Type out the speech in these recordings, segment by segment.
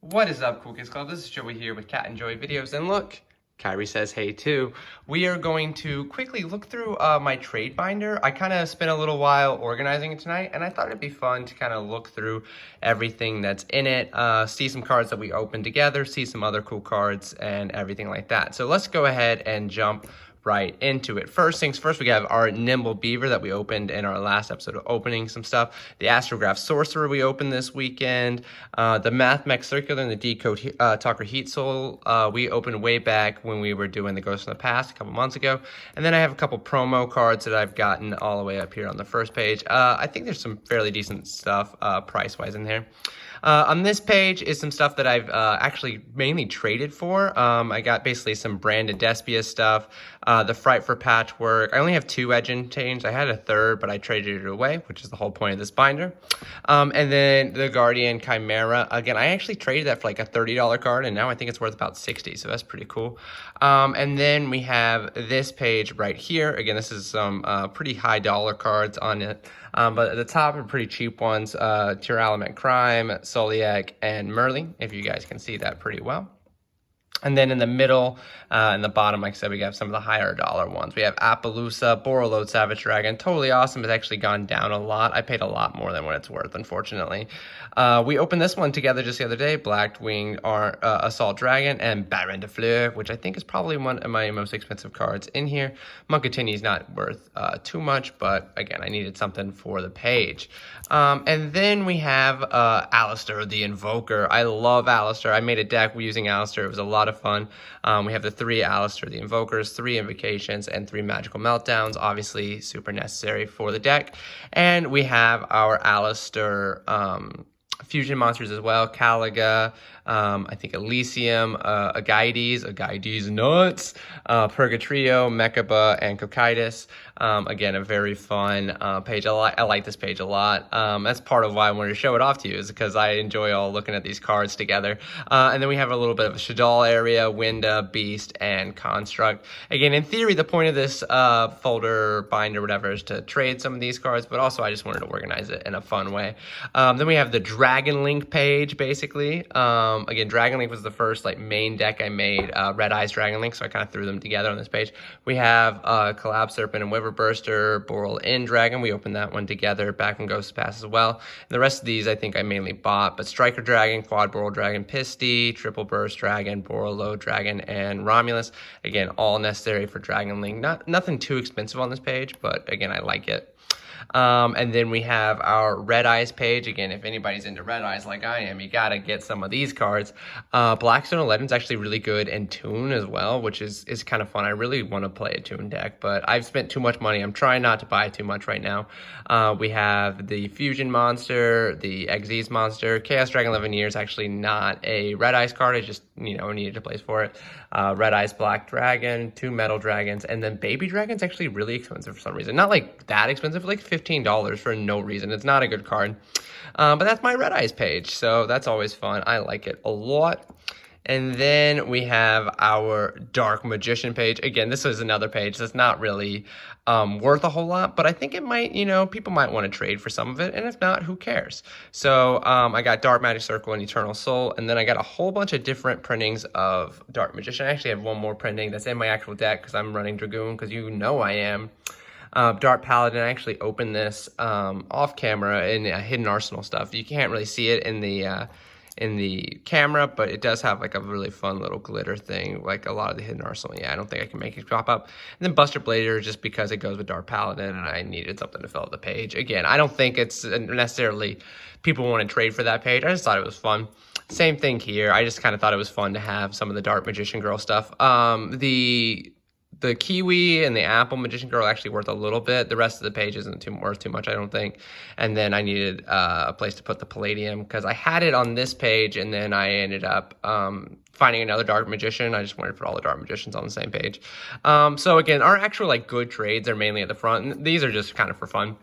What is up, Cool Kids Club? This is Joey here with Cat and Joey Videos, and look, Kyrie says hey too. We are going to quickly look through my trade binder. I kind of spent a little while organizing it tonight, and I thought it'd be fun to kind of look through everything that's in it, see some cards that we opened together, see some other cool cards, and everything like that. So let's go ahead and jump right into it. First things first, we have our Nimble Beaver that we opened in our last episode of opening some stuff. The Astrograph Sorcerer we opened this weekend. The Mathmech Circular and the Decode Talker Heat Soul we opened way back when we were doing the Ghost in the Past a couple months ago. And then I have a couple promo cards that I've gotten all the way up here on the first page. I think there's some fairly decent stuff price-wise in there. On this page is some stuff that I've actually mainly traded for. I got basically some Branded Despia stuff, the Fright for Patchwork. I only have 2 Edge Chains. I had a third, but I traded it away, which is the whole point of this binder. And then the Guardian Chimera. Again, I actually traded that for like a $30 card, and now I think it's worth about 60, so that's pretty cool. And then we have this page right here. Again, this is some pretty high dollar cards on it. But at the top are pretty cheap ones, Tyr Crime, Soliak, and Merlin, if you guys can see that pretty well. And then in the middle and the bottom, like I said, we have some of the higher dollar ones. We have Appaloosa, Borreload Savage Dragon. Totally awesome. It's actually gone down a lot. I paid a lot more than what it's worth, unfortunately. We opened this one together just the other day. Blackwing Assault Dragon and Baron de Fleur, which I think is probably one of my most expensive cards in here. Munkatini is not worth too much, but again, I needed something for the page. And then we have Alistair the Invoker. I love Alistair. I made a deck using Alistair. It was a lot of fun. We have the 3 Alistair the Invokers, 3 Invocations, and 3 Magical Meltdowns. Obviously, super necessary for the deck. And we have our Alistair fusion monsters as well. Caliga, I think Elysium, Agaides nuts, Purgatrio, Mechaba, and Cocytus. Again, a very fun page. I like this page a lot. That's part of why I wanted to show it off to you, is because I enjoy all looking at these cards together. And then we have a little bit of a Shaddoll area, Winda, Beast, and Construct. Again, in theory, the point of this folder, binder, whatever, is to trade some of these cards, but also I just wanted to organize it in a fun way. Then we have the Dragon Link page, basically. Again, Dragon Link was the first main deck I made, Red Eyes Dragon Link, so I kind of threw them together on this page. We have Collapse Serpent and Wyver Burster, Boral In Dragon. We opened that one together back in Ghost Pass as well. And the rest of these I think I mainly bought, but Striker Dragon, Quad Boral Dragon, Pisty, Triple Burst Dragon, Borreload Dragon, and Romulus. Again, all necessary for Dragon Link. Nothing too expensive on this page, but again, I like it. And then we have our Red Eyes page. Again, if anybody's into Red Eyes like I am, you gotta get some of these cards. Blackstone Legends actually really good in Toon as well, which is kind of fun. I really want to play a Toon deck, but I've spent too much money. I'm trying not to buy too much right now. We have the Fusion Monster, the Xyz Monster, Chaos Dragon 11 Years, actually not a Red Eyes card. I just, needed a place for it. Red Eyes Black Dragon, 2 Metal Dragons, and then Baby Dragon's actually really expensive for some reason. Not like that expensive, like $15 for no reason. It's not a good card. But that's my Red Eyes page, so that's always fun. I like it a lot. And then we have our Dark Magician page. Again, this is another page that's not really worth a whole lot, but I think it might, people might want to trade for some of it, and if not, who cares? So I got Dark Magic Circle and Eternal Soul, and then I got a whole bunch of different printings of Dark Magician. I actually have one more printing that's in my actual deck because I'm running Dragoon, because I am. Dark Paladin, I actually opened this off camera in Hidden Arsenal stuff. You can't really see it in the camera, but it does have like a really fun little glitter thing, like a lot of the Hidden Arsenal. Yeah, I don't think I can make it pop up. And then Buster Blader, just because it goes with Dark Paladin, and I needed something to fill up the page. Again, I don't think it's necessarily people want to trade for that page. I just thought it was fun. Same thing here. I just kind of thought it was fun to have some of the Dark Magician Girl stuff. The Kiwi and the Apple Magician Girl are actually worth a little bit. The rest of the page isn't worth too much, I don't think. And then I needed a place to put the Palladium, because I had it on this page, and then I ended up finding another Dark Magician. I just wanted to put all the Dark Magicians on the same page. So again, our actual good trades are mainly at the front, and these are just kind of for fun.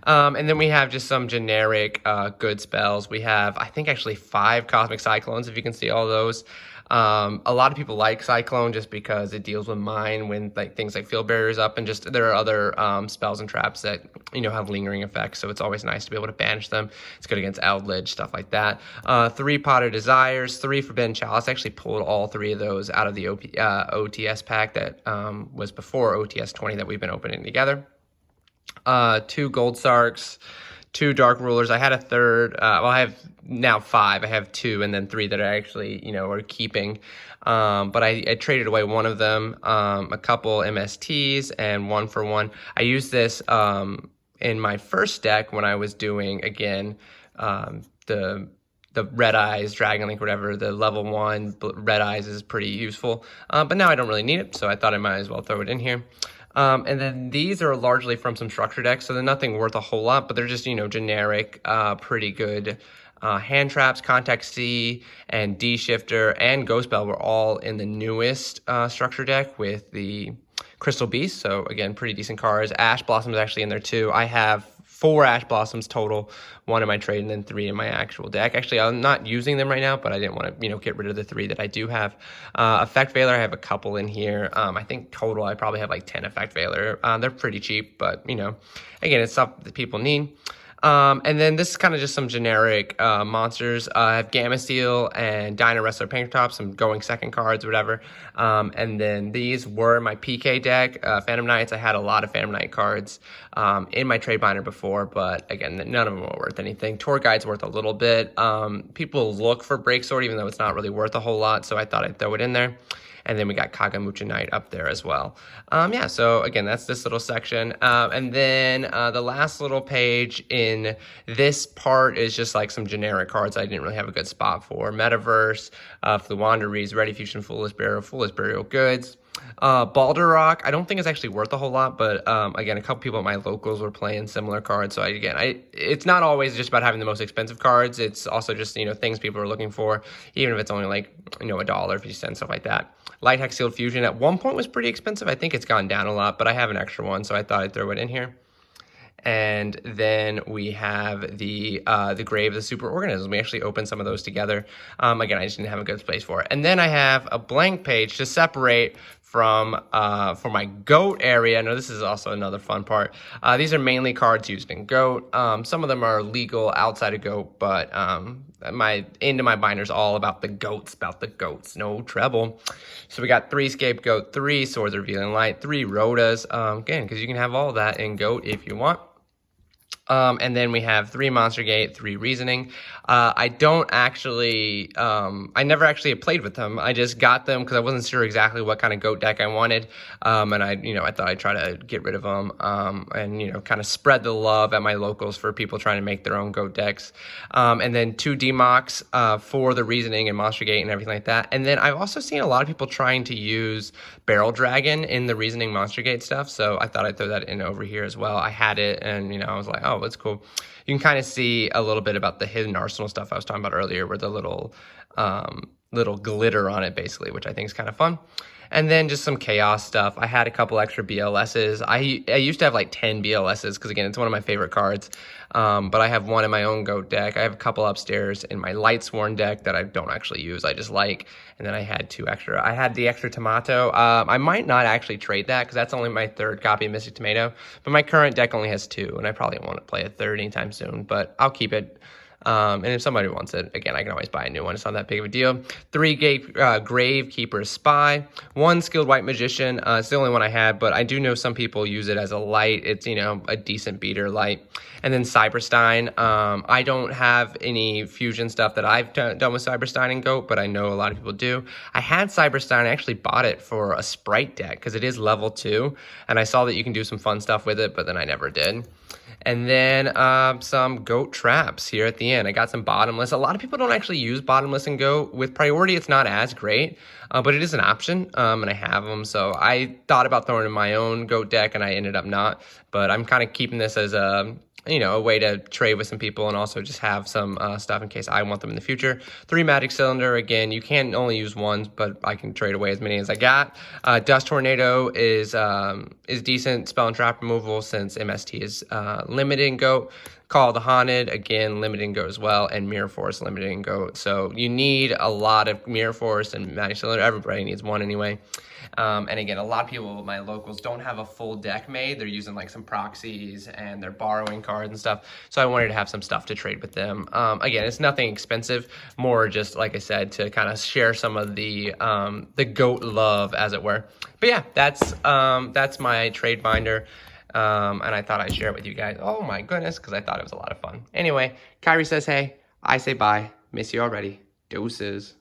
And then we have just some generic good spells. We have, I think, actually 5 Cosmic Cyclones, if you can see all those. A lot of people like Cyclone just because it deals with mine when like things like field barriers up, and just there are other spells and traps that have lingering effects. So it's always nice to be able to banish them. It's good against Eldritch, stuff like that. 3 Pot of Desires, 3 Forbidden Chalice. I actually pulled all 3 of those out of the OTS pack that was before OTS 20 that we've been opening together. 2 Gold Sarks, 2 Dark Rulers. I had a third. Well, I have now 5. I have 2 and then 3 that I actually, are keeping. But I traded away one of them, a couple MSTs, and 1 for 1. I used this in my first deck when I was doing, again, the Red Eyes, Dragon Link, whatever. The level 1 Red Eyes is pretty useful. But now I don't really need it, so I thought I might as well throw it in here. And then these are largely from some structure decks, so they're nothing worth a whole lot, but they're just, generic, pretty good hand traps. Contact C and D Shifter and Ghost Bell were all in the newest structure deck with the Crystal Beast, so again, pretty decent cards. Ash Blossom is actually in there too. I have 4 Ash Blossoms total, 1 in my trade and then 3 in my actual deck. Actually, I'm not using them right now, but I didn't want to, get rid of the 3 that I do have. Effect Veiler, I have a couple in here. I think total I probably have like 10 Effect Veiler. They're pretty cheap, but, again, it's stuff that people need. And then this is kind of just some generic monsters. I have Gamma Steel and Dino Wrestler Pankratops, some going second cards, whatever. And then these were my PK deck. Phantom Knights, I had a lot of Phantom Knight cards in my trade binder before, but again, none of them were worth anything. Tour Guide's worth a little bit. People look for Break Sword, even though it's not really worth a whole lot, so I thought I'd throw it in there. And then we got Kagamucha Knight up there as well. Yeah, so again, that's this little section. And then the last little page in this part is just like some generic cards I didn't really have a good spot for. Metaverse, Fluwanderees, Ready Fusion, Foolish Burial Goods. Baldur Rock, I don't think it's actually worth a whole lot, but again, a couple people at my locals were playing similar cards, so it's not always just about having the most expensive cards. It's also just things people are looking for, even if it's only like $1.50, stuff like that. Light Hex Sealed Fusion at one point was pretty expensive. I think it's gone down a lot, but I have an extra one, so I thought I'd throw it in here. And then we have the Grave of the Super Organisms. We actually opened some of those together. Again, I just didn't have a good place for it. And then I have a blank page to separate from for my GOAT area. Now, this is also another fun part. These are mainly cards used in GOAT. Some of them are legal outside of GOAT, but my binder's all about the goats, no treble. So we got 3 Scapegoat, 3 Swords Revealing Light, 3 Rhodas, again, because you can have all that in GOAT if you want. And then we have 3 Monster Gate, 3 Reasoning. I don't actually, I never actually played with them. I just got them because I wasn't sure exactly what kind of GOAT deck I wanted. And I thought I'd try to get rid of them, and, kind of spread the love at my locals for people trying to make their own GOAT decks. And then 2 Demox, for the Reasoning and Monster Gate and everything like that. And then I've also seen a lot of people trying to use Barrel Dragon in the Reasoning Monster Gate stuff. So I thought I'd throw that in over here as well. I had it, and, I was like, oh, that's cool. You can kind of see a little bit about the hidden arsenal stuff I was talking about earlier, where the little glitter on it, basically, which I think is kind of fun. And then just some chaos stuff. I had a couple extra BLSs. I used to have like 10 BLSs because, again, it's one of my favorite cards. But I have one in my own GOAT deck. I have a couple upstairs in my Lightsworn deck that I don't actually use. I just like. And then I had 2 extra. I had the extra Tomato. I might not actually trade that because that's only my 3rd copy of Mystic Tomato. But my current deck only has 2, and I probably won't play a 3rd anytime soon. But I'll keep it. And if somebody wants it, again, I can always buy a new one. It's not that big of a deal. 3 Gravekeeper Spy, 1 Skilled White Magician. It's the only one I had, but I do know some people use it as a light. It's, a decent beater light. And then Cyberstein. I don't have any fusion stuff that I've done with Cyberstein and GOAT, but I know a lot of people do. I had Cyberstein. I actually bought it for a Sprite deck because it is level 2, and I saw that you can do some fun stuff with it, but then I never did. And then some GOAT traps here at the end. I got some bottomless. A lot of people don't actually use bottomless in GOAT. With priority, it's not as great, but it is an option, and I have them. So I thought about throwing in my own GOAT deck, and I ended up not. But I'm kind of keeping this as a way to trade with some people and also just have some stuff in case I want them in the future. 3 Magic Cylinder. Again, you can only use ones, but I can trade away as many as I got. Dust Tornado is decent spell and trap removal since MST is limited in GOAT. Call the Haunted, again, limited and go as well, and Mirror Force, limited and go. So you need a lot of Mirror Force and Magic Cylinder. Everybody needs one anyway. And again, a lot of people, my locals, don't have a full deck made. They're using like some proxies and they're borrowing cards and stuff. So I wanted to have some stuff to trade with them. Again, it's nothing expensive, more just, like I said, to kind of share some of the GOAT love, as it were. But yeah, that's my trade binder. And I thought I'd share it with you guys. Oh my goodness, because I thought it was a lot of fun. Anyway, Kyrie says hey, I say bye. Miss you already. Deuces.